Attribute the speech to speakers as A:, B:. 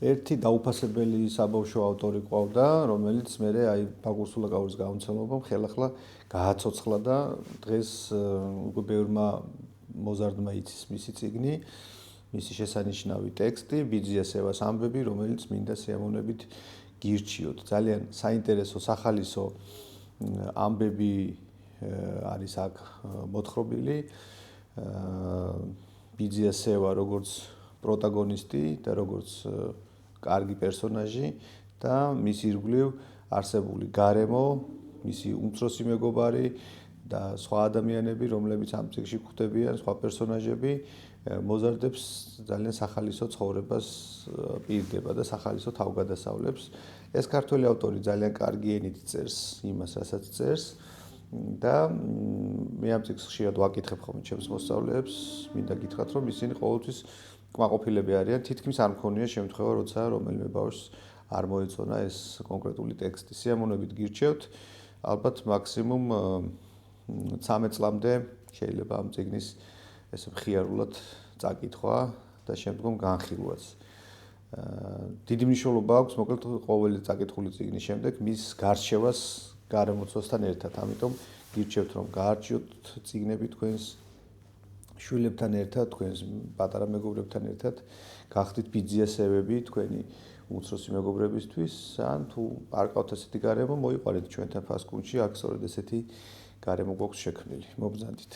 A: ერთი დაუფასებელი საბავშვო ავტორი ყავდა, რომელიც მერე აი ბაგურ სულაკაურის გამომცემლობამ ხელახლა გააცოცხლა და დღეს უკვე ბევრმა მოზარდმა იცის მისი წიგნი, მისი შესანიშნავი ტექსტი, ბიძიას ევას ამბები, რომელიც მინდა სიამოვნებით გირჩიოთ. ძალიან საინტერესო სახალისო ამბები არის აქ მოთხრობილი. ბიძიას ევა როგორც პროტაგონისტი და როგორც კარგი პერსონაჟი და მის ირგვლივ არსებული გარემო, მისი უმცროსი მეგობარი და სხვა ადამიანები, რომლებიც ამ წიგნში გვხვდებიან, სხვა პერსონაჟები, მოზარდებს ძალიან სახალისო ცხოვრებას პირდება და სახალისო თავგადასავლებს. ეს ქართველი ავტორი ძალიან კარგი ენით წერს იმას, რასაც წერს და მე ამ წიგნს ხშირად ვაკითხებ ხოლმე ჩემს მოსწავლეებს, მინდა გითხრათ, რომ ისინი ყოველთვის კმაყოფილები არიან, თითქმის არ მქონია შემთხვევა, როცა რომელიმე ბავშვს არ მოეწონა ეს კონკრეტული ტექსტი. სიამოვნებით გირჩევთ, ალბათ მაქსიმუმ 13 წლამდე შეიძლება ამ წიგნის ესე მხიარულად წაკითხვა და შემდგომ განხილვაც. დიდი მნიშვნელობა აქვს, მოკლედ ყოველი წაკითხული წიგნის შემდეგ მის გარჩევას გარემოცვასთან ერთად. ამიტომ გირჩევთ, რომ გაარჩიოთ წიგნები თქვენს შვილებთან ერთად, თქვენს პატარა მეგობრებთან ერთად, გახდით ბიძიასევები თქვენი უმცროსი მეგობრებისთვის, ან თუ არ ყავთ ესეთი გარემო, მოიყვანეთ ჩვენთან ფასკუნჩი, აქ სწორედ ესეთი გარემო გვაქვს შექმნილი. მობრძანდით.